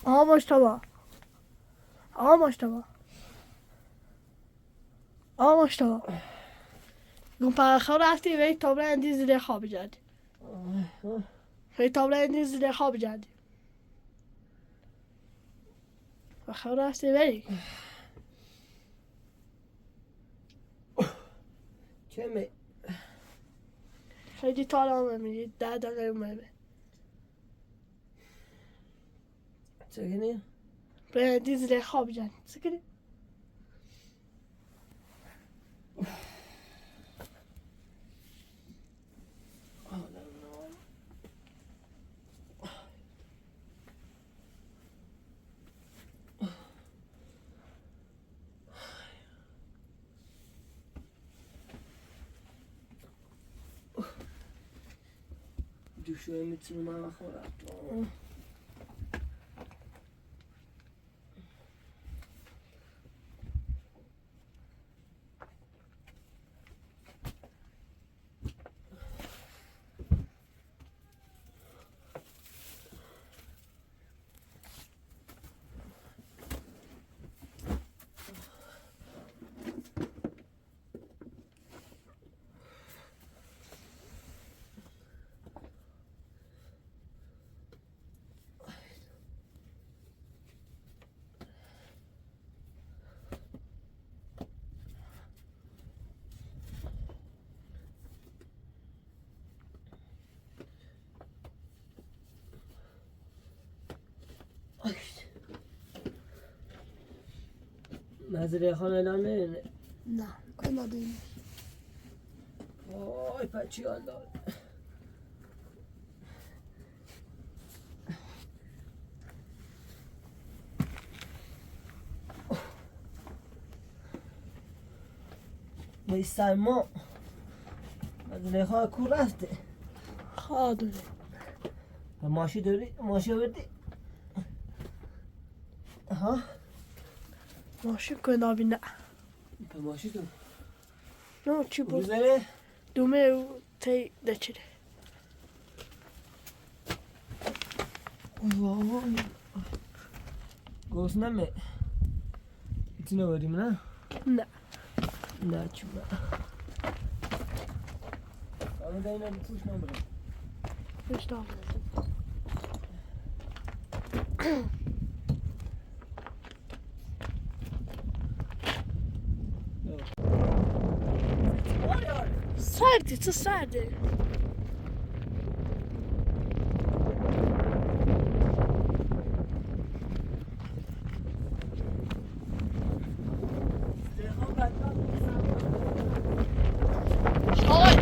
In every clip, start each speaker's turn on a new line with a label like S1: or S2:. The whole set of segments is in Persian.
S1: آقا مجتبی آقا مجتبی آقا مجتبی گم پرخه رفتی و یک تابله اندی زیر خواب جدی و یک تابله اندی زیر خواب جدی و خب رفتی بری
S2: کمه
S1: خیلی تالا میدی 10 دقیقه اومده
S2: چه کنی؟
S1: به اندی زیر خواب جدی سکری
S2: دوشوی میتونم من خورم مزرعه خانه اعلام نمی‌کنه.
S1: نه کنه دیم
S2: وای پچی الله به سرما مزرعه خانه کور رفته
S1: خواه داره
S2: ماشی داری؟ ماشی آوردی؟ ها؟
S1: ماشین کنه بی نه
S2: به ماشی تو
S1: نه چی بود
S2: روزه؟
S1: دومه او تی دچره
S2: وای گوز نمه ایتونه بریم نه؟
S1: نه
S2: نه چونه آمه دا اینا پوش نمرم
S1: بشتام سردی تو سردی آی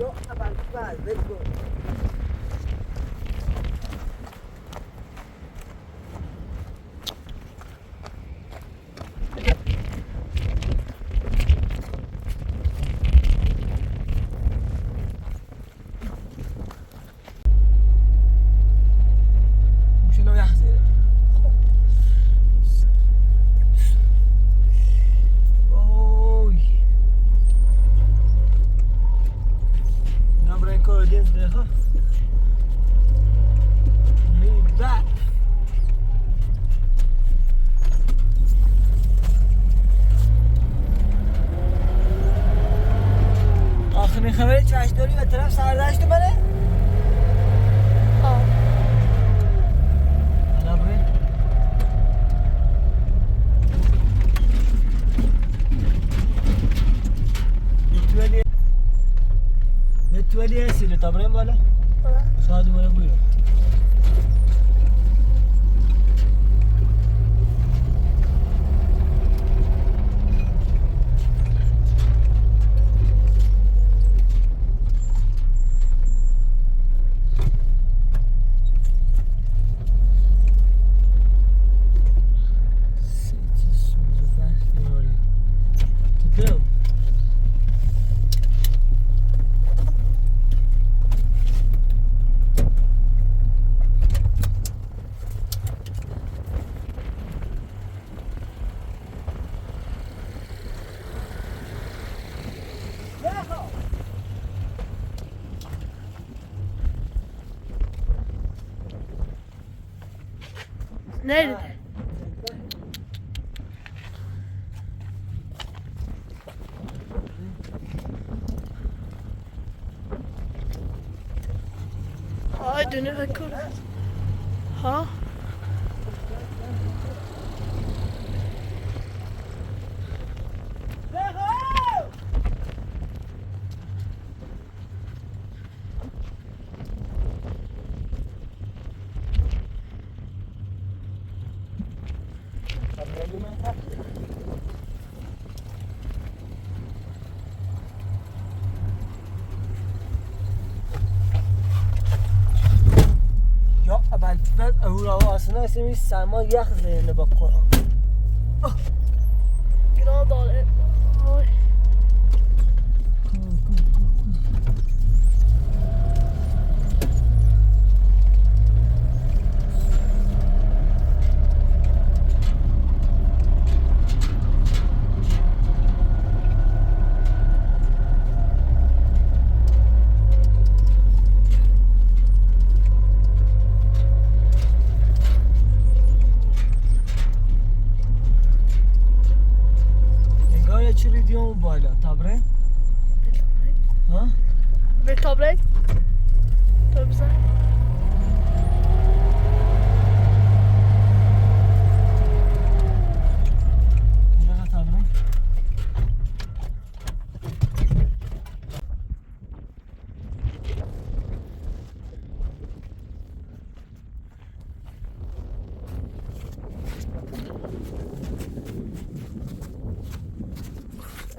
S2: یا اول بعد بگو شنو يحزن اوي نبرای کردین ده ها میبد آخرین خبری چشداری به طرف سردشت منه
S1: آه
S2: نبرای متولی هستی رو تبریم بالا شاید اومده بویرم
S1: Nerede? Haydi ne bakıyorsun? Ha?
S2: یا اول بعد اورا آسنا اسمش سرما یخ زنه با قرآن
S1: Günah dağılır. Ay.
S2: انگار چی ریدیوم بالا تبره ها
S1: Bir tablet. Tabii güzel.
S2: اینجا تبره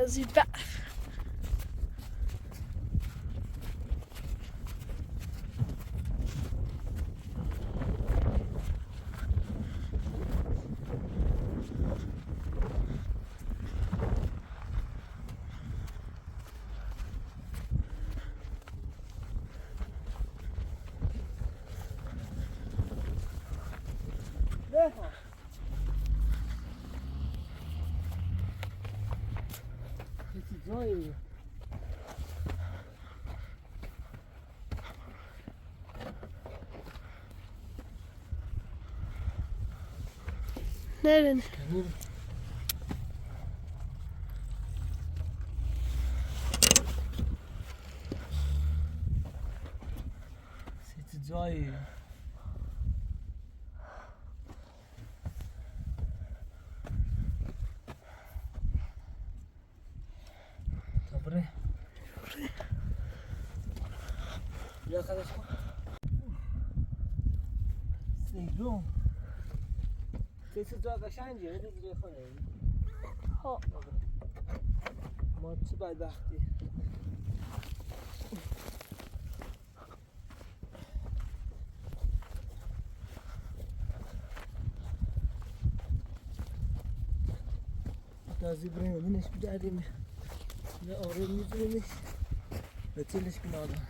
S1: Sieht weg.
S2: جایی
S1: Nerede?
S2: ست جایی تبره بیا خدش کن سیگرون ست جا قشنگیه بده دیگه خونه
S1: Ha.
S2: ما چه بدبختی تازی بریم بینش بگردیم یه آره میزونیمش به تیلش کنادم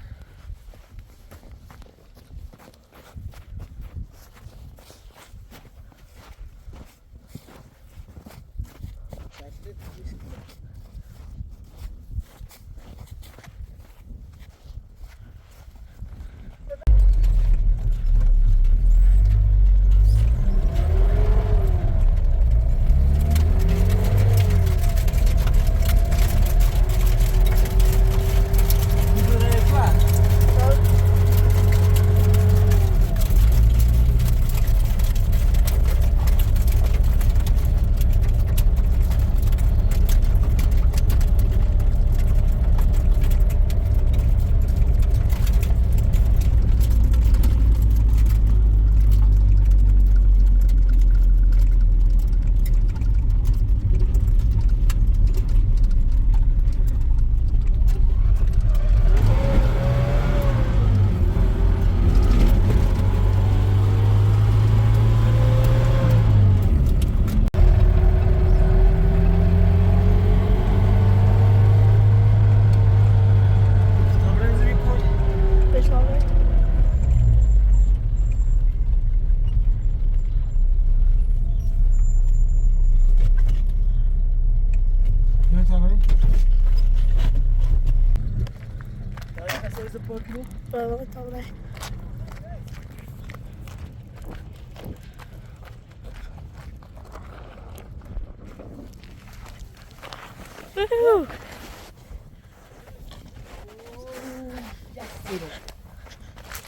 S1: Evet, tabii.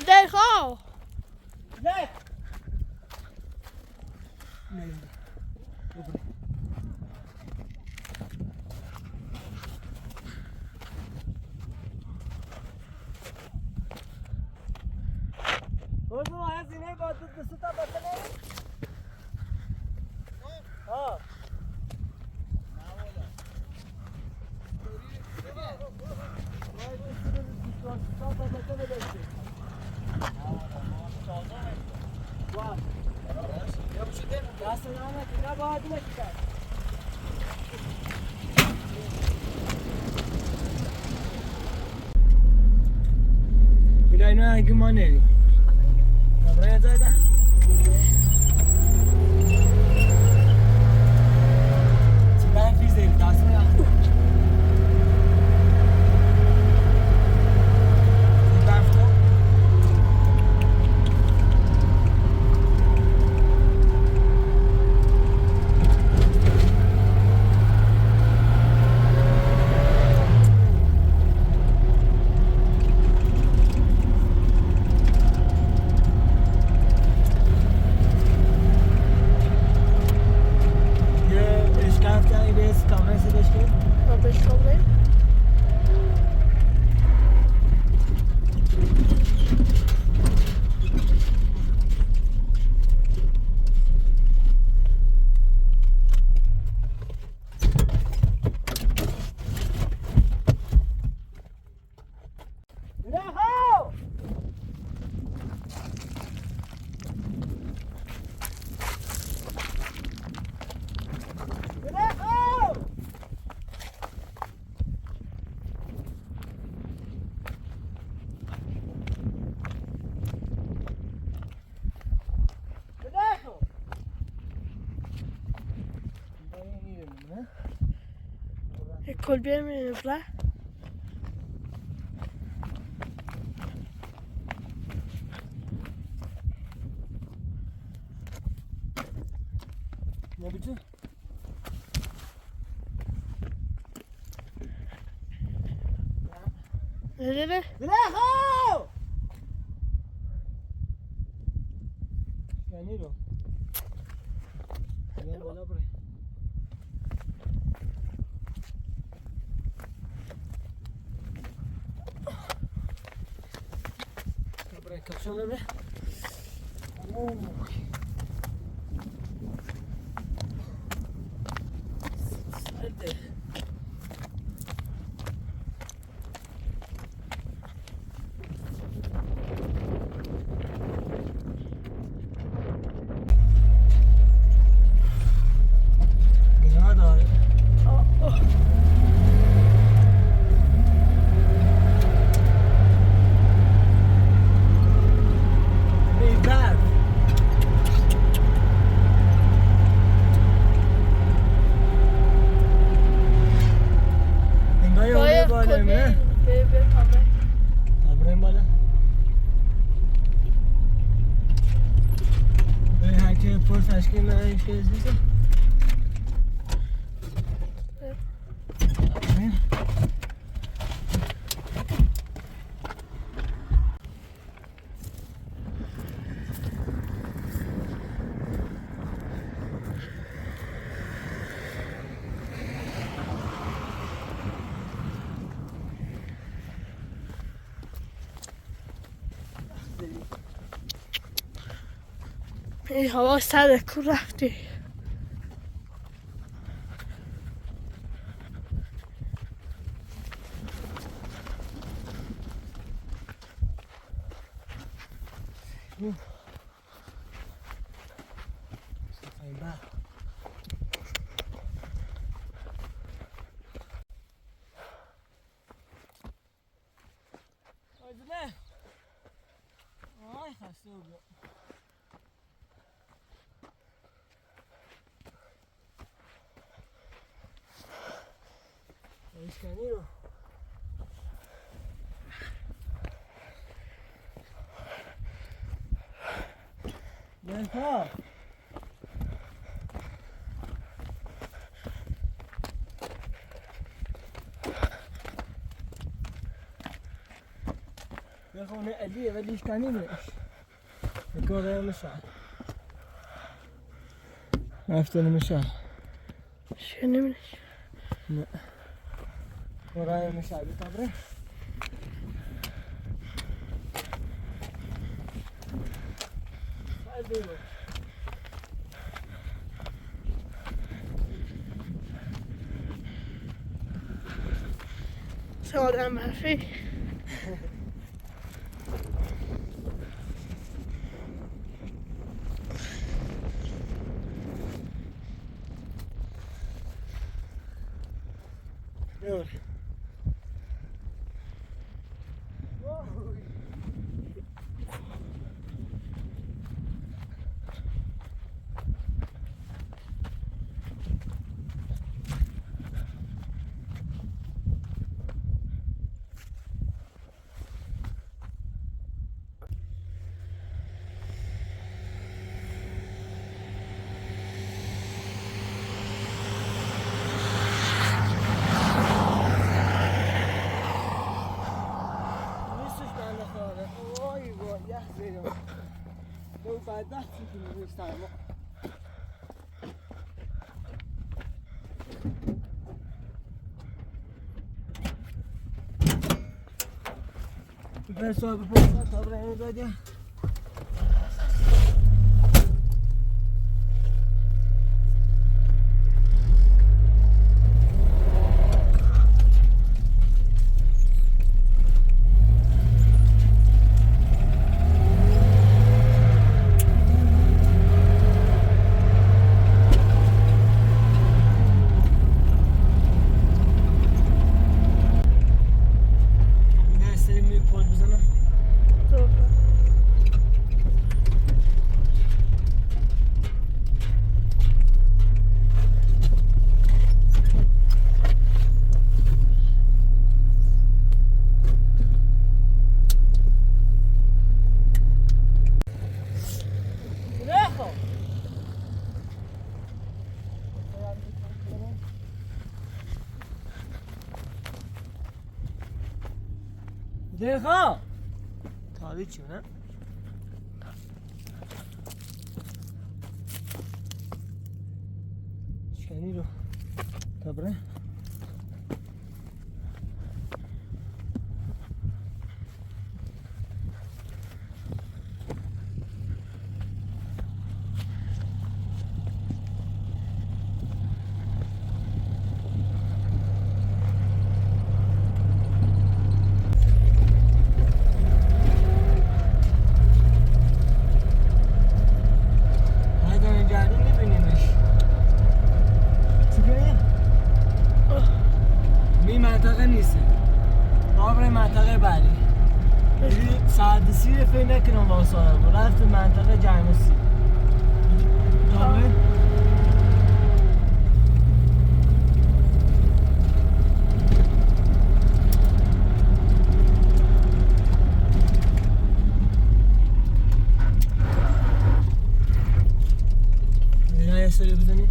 S1: Där ga.
S2: Nej! Nej. और वो आया सीने बहुत दुसता बतने हां Bilal gümaneli. Buraya zaten. Ben fizdeyim. Dersine ya.
S1: Kolbiye mi yapla?
S2: Ne biçim?
S1: Nerede?
S2: Bilal! Yani o. Gel bana buraya. Buraya kaçalım be. Hadi. Ne da? Aşkı ben şey izledim.
S1: هوا سر کو رفتی
S2: Ay hasta oluyor. Escanino. Deja. ده خونه علیه ولی اشکانی میش نکاره میشه افتاده میشه
S1: چه نمیشه
S2: نه کاره میشه بیتابره
S1: سوال منفی
S2: Yürü. Đâu phải đắt thì mình xài mà. Bây giờ bây giờ tập lại rồi chứ. देखो थाली चुना شکنی رو تبره سعدسی فکر نکنم با صاحب رفت منطقه جمعسی داره اینا یه سری بزنی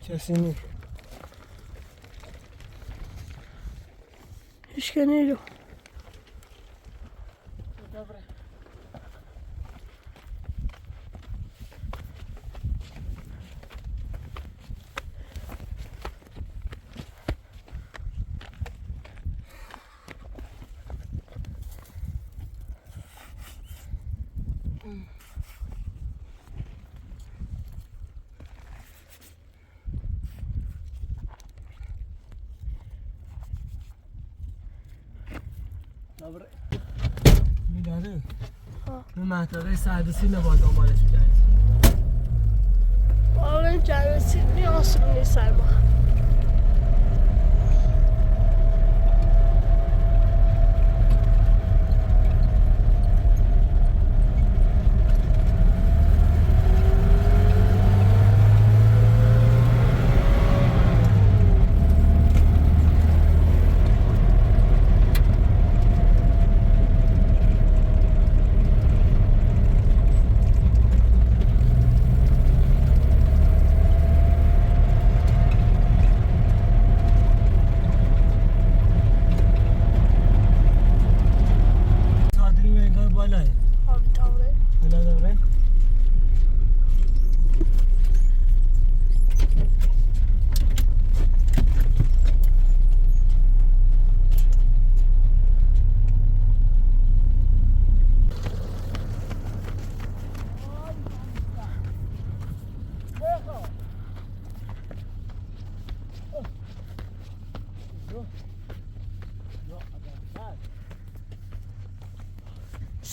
S2: کسی نیست
S1: اشکنی رو
S2: میداره
S1: ها.
S2: به منطقه سردسی نباید آمالش کرد.
S1: آره جلسی نیاز نیست ما.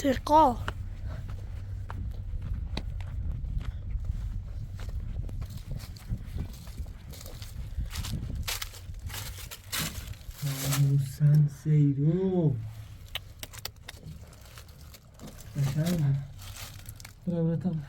S1: سرقة
S2: سن سیرو قشنگه برم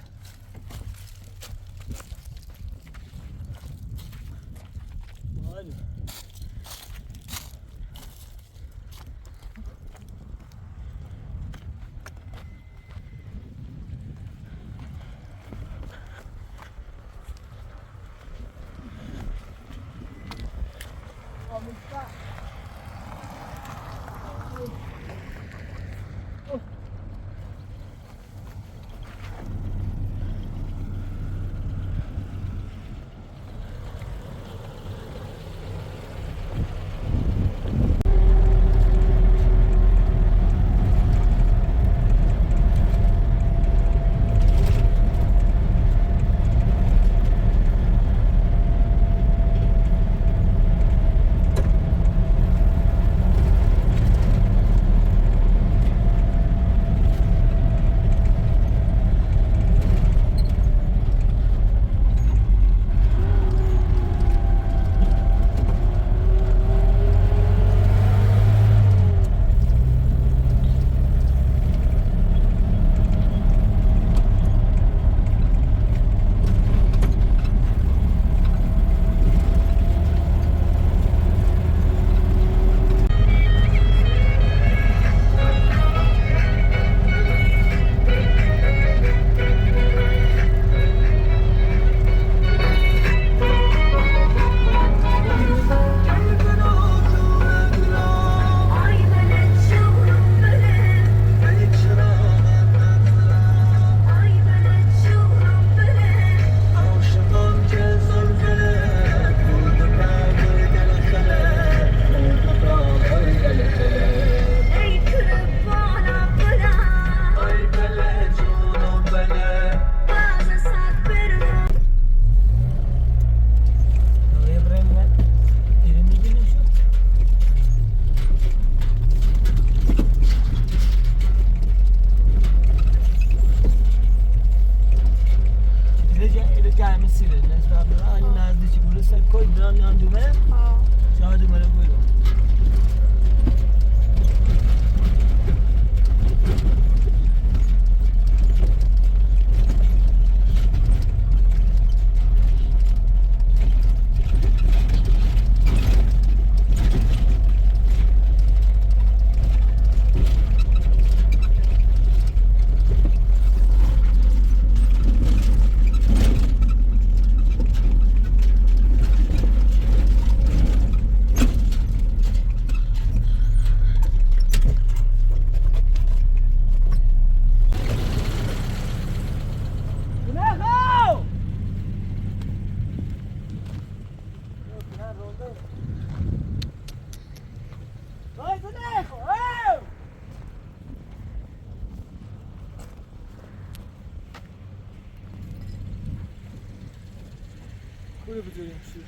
S2: Buraya bitirelim şimdi.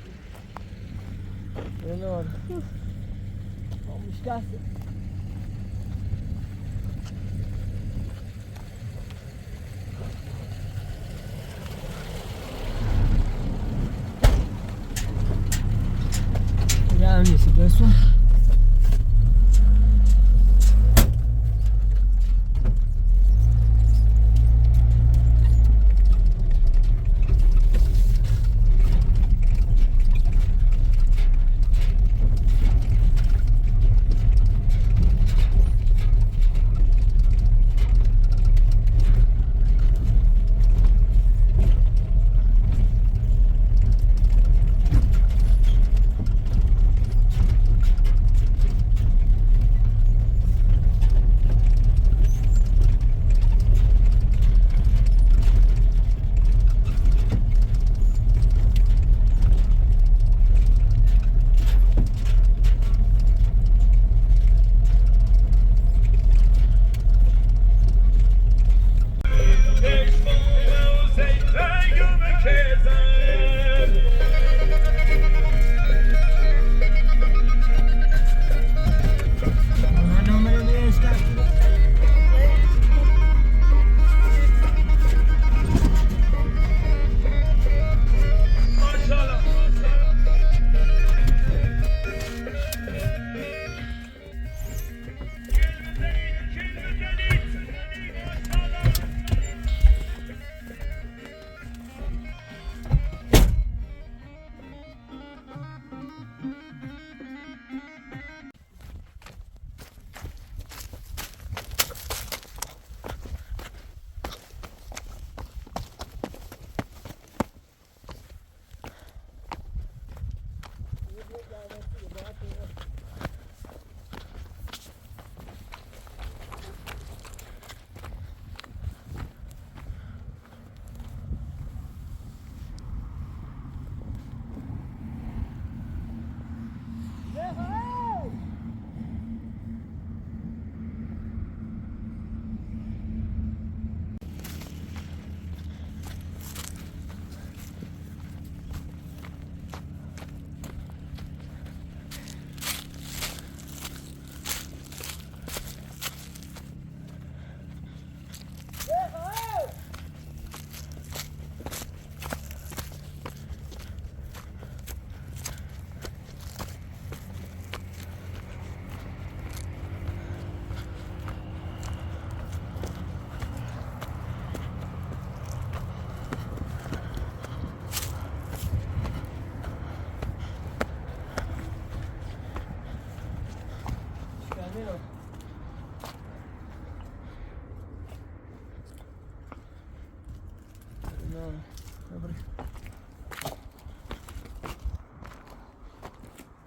S2: Ne var? Olmuş gelsin. Bonsoir.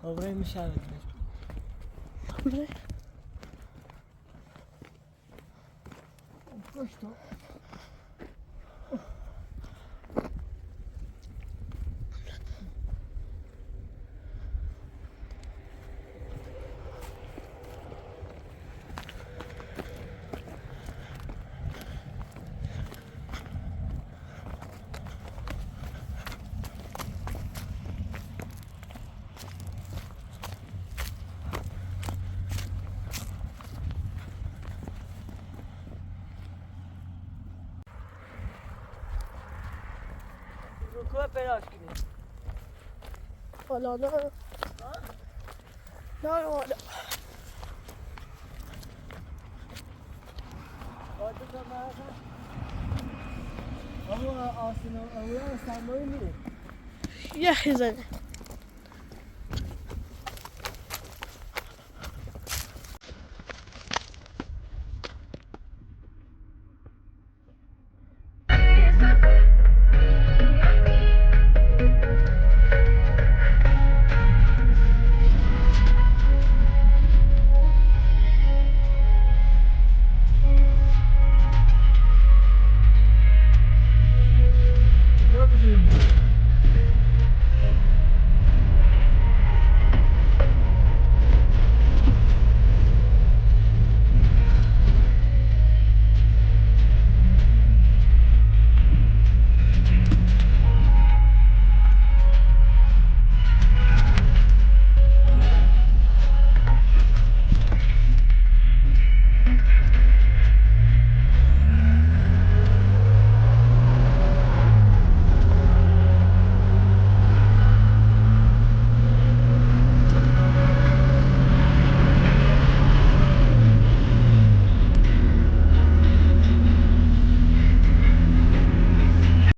S2: Avrei mișare.
S1: Vrei?
S2: Questo. Come per
S1: Voilà, non. Non, non, non.
S2: Ama aslında oraya sen böyle mi?
S1: Ya güzel.